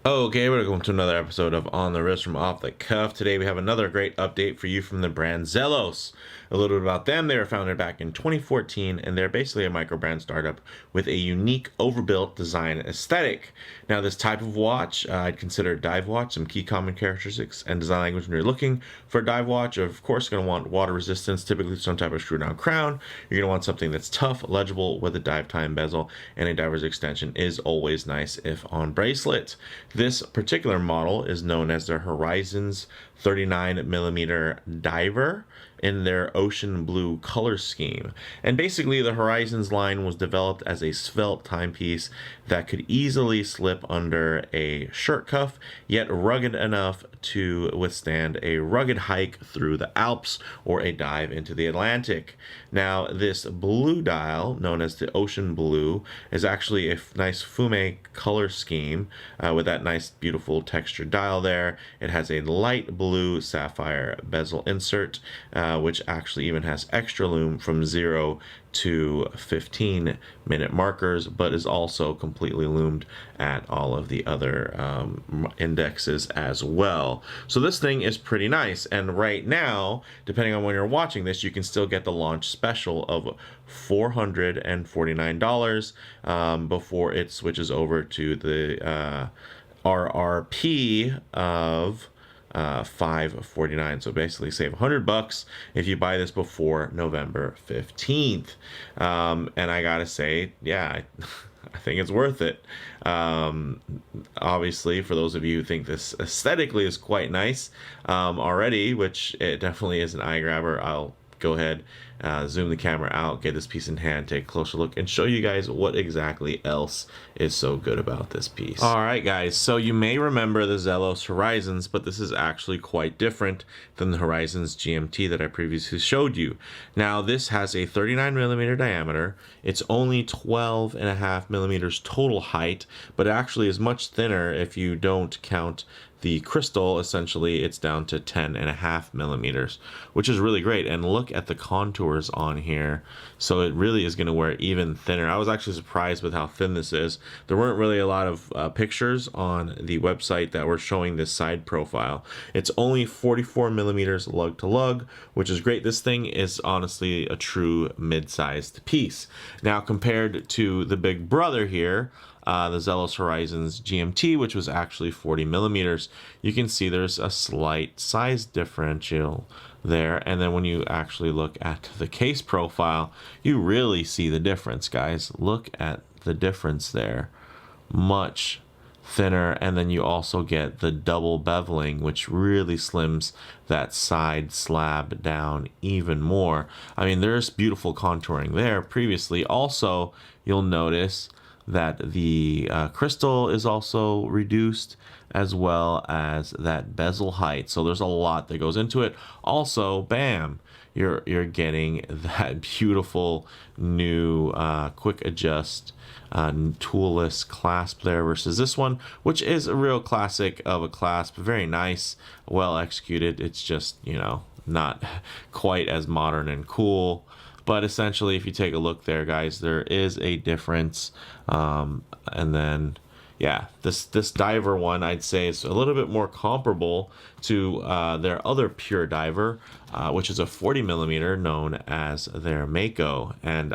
Okay, welcome to another episode of On the Wrist from Off the Cuff. Today we have another great update for you from the brand Zelos. A little bit about them. They were founded back in 2014 and they're basically a micro brand startup with a unique overbuilt design aesthetic. Now this type of watch, I'd consider a dive watch. Some key common characteristics and design language when you're looking for a dive watch. Of course, you're going to want water resistance, typically some type of screw down crown. You're going to want something that's tough, legible with a dive time bezel, and a diver's extension is always nice if on bracelet. This particular model is known as the Horizons 39mm diver in their ocean blue color scheme. And basically the Horizons line was developed as a svelte timepiece that could easily slip under a shirt cuff, yet rugged enough to withstand a rugged hike through the Alps or a dive into the Atlantic. Now this blue dial, known as the ocean blue, is actually a nice fume color scheme with that nice beautiful textured dial there. It has a light blue sapphire bezel insert, which actually even has extra lume from 0 to 15-minute markers, but is also completely lumed at all of the other indexes as well. So this thing is pretty nice, and right now, depending on when you're watching this, you can still get the launch special of $449 before it switches over to the RRP of $549. So basically save $100 if you buy this before November 15th. And I gotta say, yeah, I think it's worth it. Obviously, for those of you who think this aesthetically is quite nice already, which it definitely is an eye grabber, I'll go ahead, zoom the camera out, get this piece in hand, take a closer look, and show you guys what exactly else is so good about this piece. All right, guys, so you may remember the Zelos Horizons, but this is actually quite different than the Horizons GMT that I previously showed you. Now, this has a 39mm diameter. It's only 12.5 millimeters total height, but it actually is much thinner if you don't count the crystal. Essentially, it's down to 10.5 millimeters, which is really great. And look at the contours on here. So it really is going to wear even thinner. I was actually surprised with how thin this is. There weren't really a lot of pictures on the website that were showing this side profile. It's only 44 millimeters lug to lug, which is great. This thing is honestly a true mid-sized piece. Now, compared to the big brother here, the Zelos Horizons GMT, which was actually 40 millimeters, you can see there's a slight size differential there. And then when you actually look at the case profile, you really see the difference, guys. Look at the difference there. Much thinner, and then you also get the double beveling, which really slims that side slab down even more. I mean, there's beautiful contouring there previously. Also, you'll notice that the crystal is also reduced, as well as that bezel height. So there's a lot that goes into it. Also, bam, you're getting that beautiful new quick adjust toolless clasp there versus this one, which is a real classic of a clasp. Very nice, well executed. It's just, you know, not quite as modern and cool. But essentially, if you take a look there, guys, there is a difference. And then, yeah, this diver one, I'd say, is a little bit more comparable to their other pure diver, which is a 40 millimeter known as their Mako. And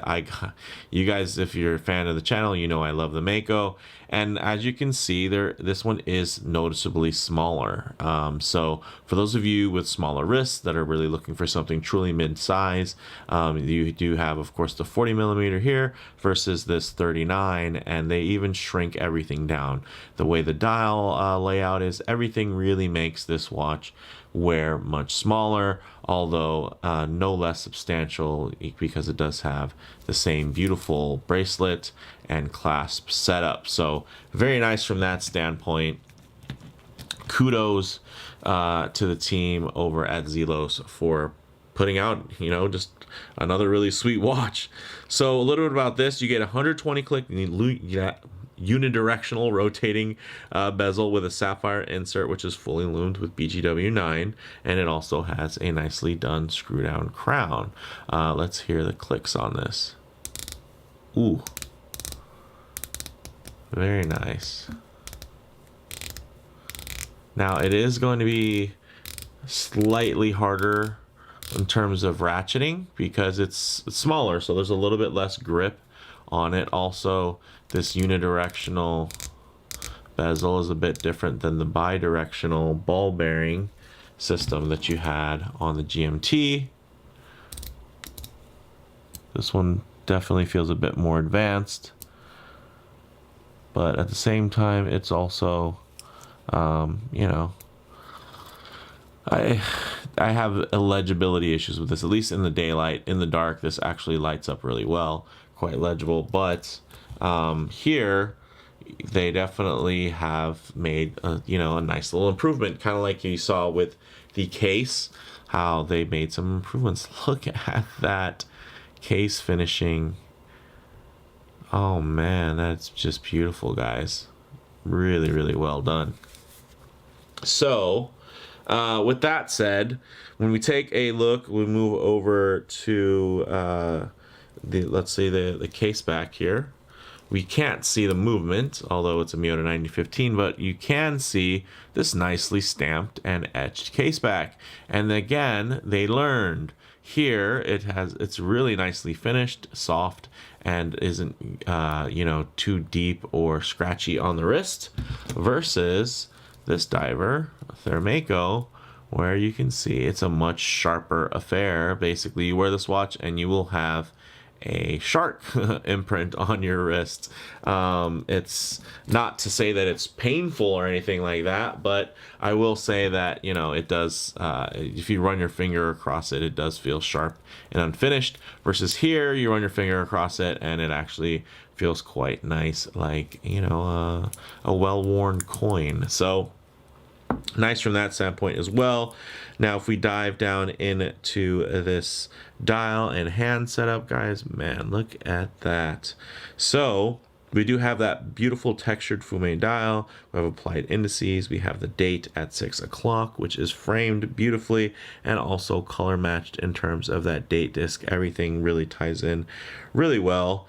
you guys, if you're a fan of the channel, you know I love the Mako. And as you can see there, this one is noticeably smaller. So for those of you with smaller wrists that are really looking for something truly mid-size, you do have, of course, the 40 millimeter here versus this 39, and they even shrink everything down. The way the dial layout is, everything really makes this watch wear much smaller, although no less substantial, because it does have the same beautiful bracelet and clasp setup. So very nice from that standpoint. Kudos to the team over at Zelos for putting out, you know, just another really sweet watch. So a little bit about this: you get 120 click unidirectional rotating bezel with a sapphire insert, which is fully loomed with BGW9, and it also has a nicely done screw down crown. Let's hear the clicks on this. Ooh, very nice. Now it is going to be slightly harder in terms of ratcheting because it's smaller, so there's a little bit less grip on it. Also, this unidirectional bezel is a bit different than the bidirectional ball bearing system that you had on the GMT. This one definitely feels a bit more advanced, but at the same time it's also you know, I have illegibility issues with this, at least in the daylight. In the dark, this actually lights up really well, quite legible. But here, they definitely have made a, you know, a nice little improvement, kind of like you saw with the case, how they made some improvements. Look at that case finishing. Oh man, that's just beautiful, guys. Really, really well done. So, with that said, when we take a look, we move over to let's say the case back here. We can't see the movement, although it's a Miyota 9015, but you can see this nicely stamped and etched case back. And again, they learned. Here it's really nicely finished, soft, and isn't you know, too deep or scratchy on the wrist, versus this diver, Thermaco, where you can see it's a much sharper affair. Basically, you wear this watch and you will have a shark imprint on your wrist. It's not to say that it's painful or anything like that, but I will say that, you know, it does, if you run your finger across it, it does feel sharp and unfinished, versus here you run your finger across it and it actually feels quite nice, like, you know, a well-worn coin. So nice from that standpoint as well. Now, if we dive down into this dial and hand setup, guys, man, look at that. So we do have that beautiful textured Fume dial. We have applied indices. We have the date at 6 o'clock, which is framed beautifully and also color matched in terms of that date disc. Everything really ties in really well.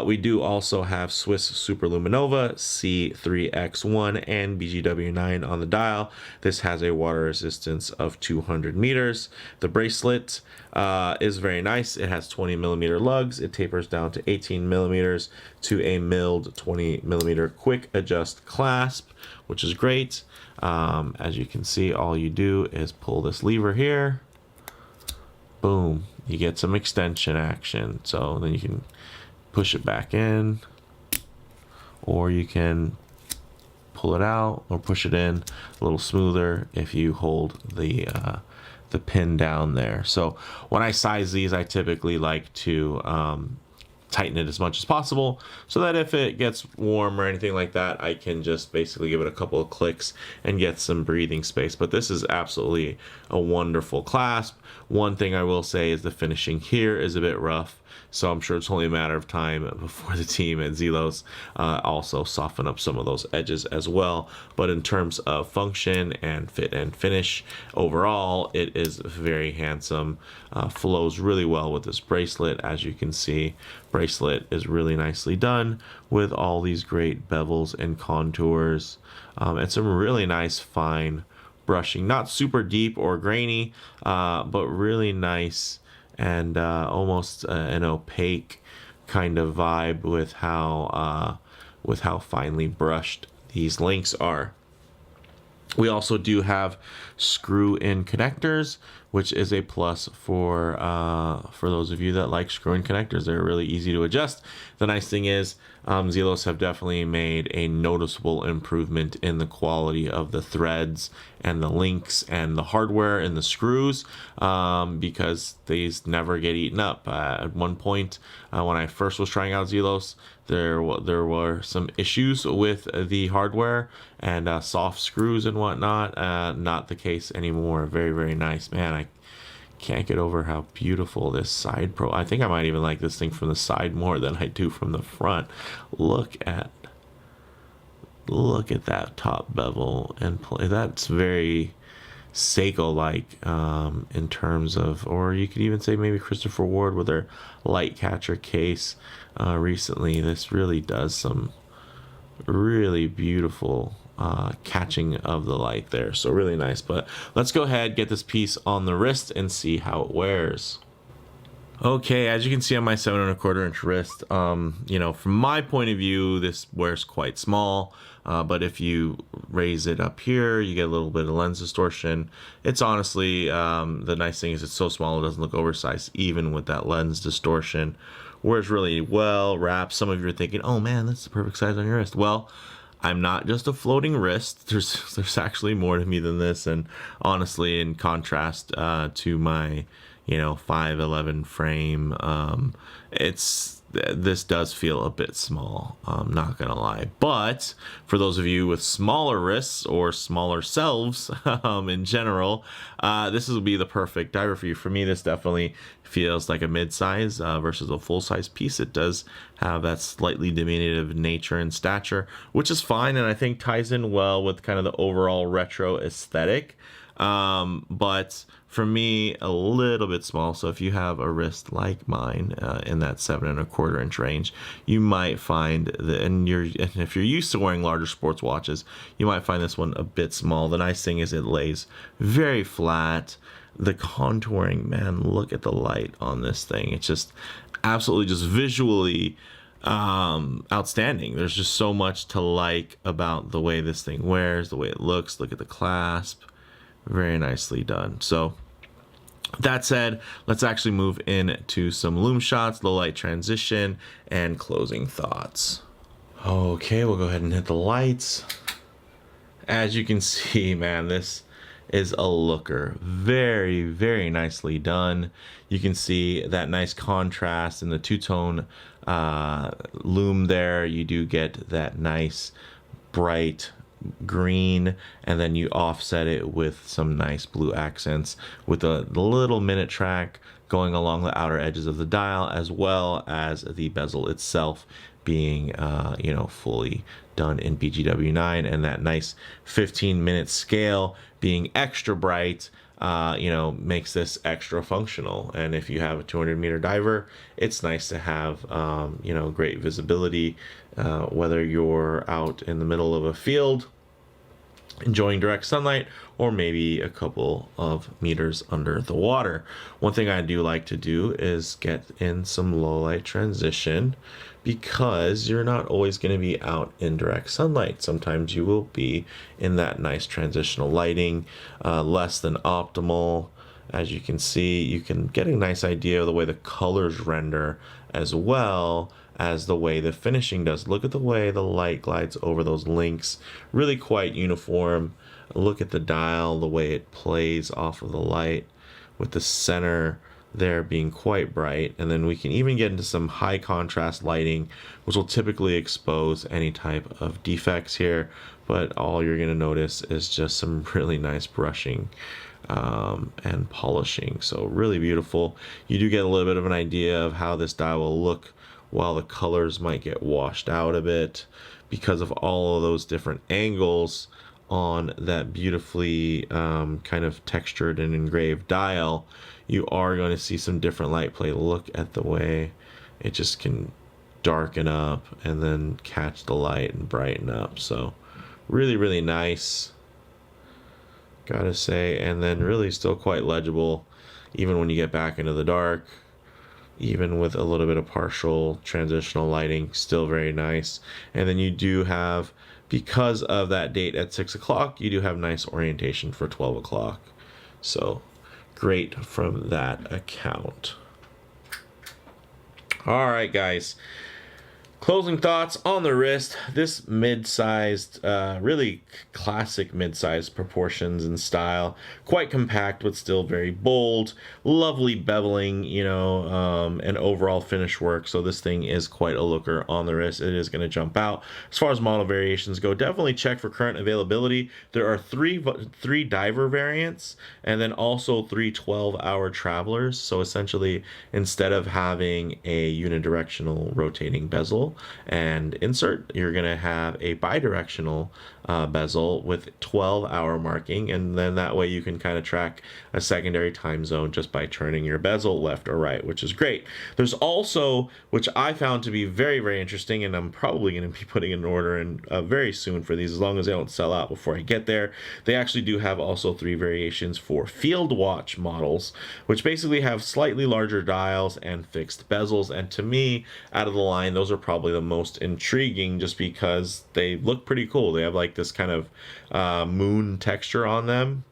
We do also have Swiss Superluminova C3X1 and BGW9 on the dial. This has a water resistance of 200 meters. The bracelet is very nice. It has 20 millimeter lugs. It tapers down to 18 millimeters to a milled 20 millimeter quick adjust clasp, which is great. As you can see, all you do is pull this lever here. Boom, you get some extension action. So then you can push it back in, or you can pull it out or push it in a little smoother if you hold the pin down there. So when I size these, I typically like to tighten it as much as possible, so that if it gets warm or anything like that, I can just basically give it a couple of clicks and get some breathing space. But this is absolutely a wonderful clasp. One thing I will say is the finishing here is a bit rough, so I'm sure it's only a matter of time before the team at Zelos also soften up some of those edges as well. But in terms of function and fit and finish, overall, it is very handsome. Flows really well with this bracelet. As you can see, bracelet is really nicely done with all these great bevels and contours, and some really nice fine brushing. Not super deep or grainy, but really nice and almost an opaque kind of vibe with how finely brushed these links are. We also do have screw-in connectors, which is a plus for those of you that like screw-in connectors. They're really easy to adjust. The nice thing is Zelos have definitely made a noticeable improvement in the quality of the threads and the links and the hardware and the screws, because these never get eaten up. At one point, when I first was trying out Zelos, there were some issues with the hardware and soft screws and whatnot. Not the case anymore. Very, very nice. Man, I can't get over how beautiful this side pro. I think I might even like this thing from the side more than I do from the front. Look at that top bevel and play. That's very Seiko-like in terms of, or you could even say maybe Christopher Ward with their light catcher case recently. This really does some really beautiful catching of the light there. So really nice. But let's go ahead, get this piece on the wrist and see how it wears. Okay, as you can see on my 7¼ inch wrist, you know, from my point of view, this wears quite small. But if you raise it up here, you get a little bit of lens distortion. It's honestly, the nice thing is it's so small it doesn't look oversized even with that lens distortion. Wears really well wrapped. Some of you are thinking, oh man, that's the perfect size on your wrist. Well, I'm not just a floating wrist. There's actually more to me than this. And honestly, in contrast to my, you know, 5'11" frame, this does feel a bit small. I'm not gonna lie. But for those of you with smaller wrists or smaller selves in general, this will be the perfect diver for you. For me, this definitely feels like a mid-size versus a full-size piece. It does have that slightly diminutive nature and stature, which is fine, and I think ties in well with kind of the overall retro aesthetic. But for me, a little bit small. So if you have a wrist like mine in that 7¼ inch range, you might find that, and if you're used to wearing larger sports watches, you might find this one a bit small. The nice thing is it lays very flat. The contouring, man, look at the light on this thing. It's just absolutely just visually outstanding. There's just so much to like about the way this thing wears, the way it looks. Look at the clasp. Very nicely done. So that said, let's actually move into some Lume shots, low light transition, and closing thoughts. Okay, we'll go ahead and hit the lights. As you can see, man, this is a looker. Very, very nicely done. You can see that nice contrast in the two-tone Lume there. You do get that nice bright green, and then you offset it with some nice blue accents with a little minute track going along the outer edges of the dial, as well as the bezel itself being you know, fully done in BGW9, and that nice 15-minute scale being extra bright you know, makes this extra functional. And if you have a 200-meter diver, it's nice to have you know, great visibility, whether you're out in the middle of a field enjoying direct sunlight, or maybe a couple of meters under the water. One thing I do like to do is get in some low light transition, because you're not always going to be out in direct sunlight. Sometimes you will be in that nice transitional lighting, less than optimal. As you can see, you can get a nice idea of the way the colors render, as well as the way the finishing does. Look at the way the light glides over those links. Really quite uniform. Look at the dial, the way it plays off of the light, with the center there being quite bright. And then we can even get into some high contrast lighting, which will typically expose any type of defects here. But all you're gonna notice is just some really nice brushing and polishing. So really beautiful. You do get a little bit of an idea of how this dial will look, while the colors might get washed out a bit because of all of those different angles on that beautifully kind of textured and engraved dial. You are going to see some different light play. Look at the way it just can darken up and then catch the light and brighten up. So really, really nice, gotta say. And then really still quite legible even when you get back into the dark. Even with a little bit of partial transitional lighting, still very nice. And then you do have, because of that date at 6 o'clock, you do have nice orientation for 12 o'clock. So great from that account. All right, guys. Closing thoughts on the wrist. This mid-sized, really classic mid-sized proportions and style. Quite compact, but still very bold. Lovely beveling, you know, and overall finish work. So this thing is quite a looker on the wrist. It is going to jump out. As far as model variations go, definitely check for current availability. There are three diver variants, and then also 3 12-hour travelers. So essentially, instead of having a unidirectional rotating bezel, bezel and insert, you're going to have a bidirectional bezel with 12-hour marking, and then that way you can kind of track a secondary time zone just by turning your bezel left or right, which is great. There's also, which I found to be very, very interesting, and I'm probably going to be putting an order in very soon for these, as long as they don't sell out before I get there. They actually do have also 3 variations for field watch models, which basically have slightly larger dials and fixed bezels, and to me, out of the line, those are probably the most intriguing just because they look pretty cool. They have like this kind of moon texture on them.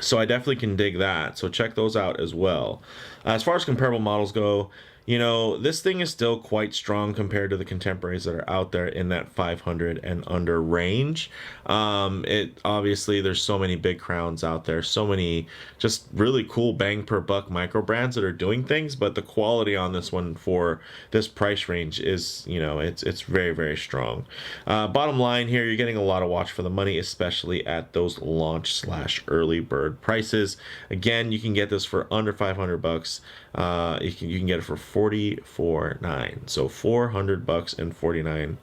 So I definitely can dig that. So check those out as well. As far as comparable models go, you know, this thing is still quite strong compared to the contemporaries that are out there in that 500 and under range. It obviously, there's so many big crowns out there, so many just really cool bang per buck micro brands that are doing things, but the quality on this one for this price range is, you know, it's very, very strong. Bottom line here, you're getting a lot of watch for the money, especially at those launch / early bird prices. Again, you can get this for under 500 bucks. You can get it for $44.9, so $400 and 49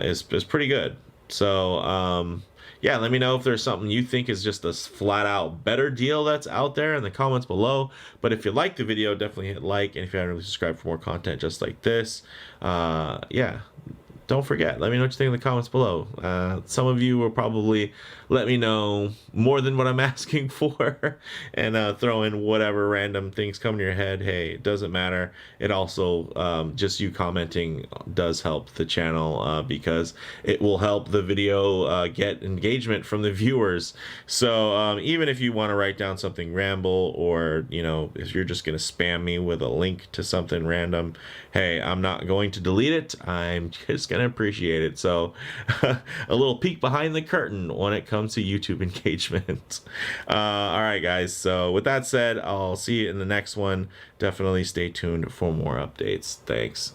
is pretty good. So yeah, let me know if there's something you think is just a flat out better deal that's out there in the comments below. But if you like the video, definitely hit like, and if you haven't really subscribed for more content just like this, yeah, don't forget, let me know what you think in the comments below. Some of you will probably let me know more than what I'm asking for and throw in whatever random things come to your head. Hey, it doesn't matter. It also, just you commenting does help the channel because it will help the video get engagement from the viewers. So even if you want to write down something ramble, or, you know, if you're just going to spam me with a link to something random, hey, I'm not going to delete it. I'm just going to appreciate it. So a little peek behind the curtain when it comes to YouTube engagement. All right, guys. So with that said, I'll see you in the next one. Definitely stay tuned for more updates. Thanks.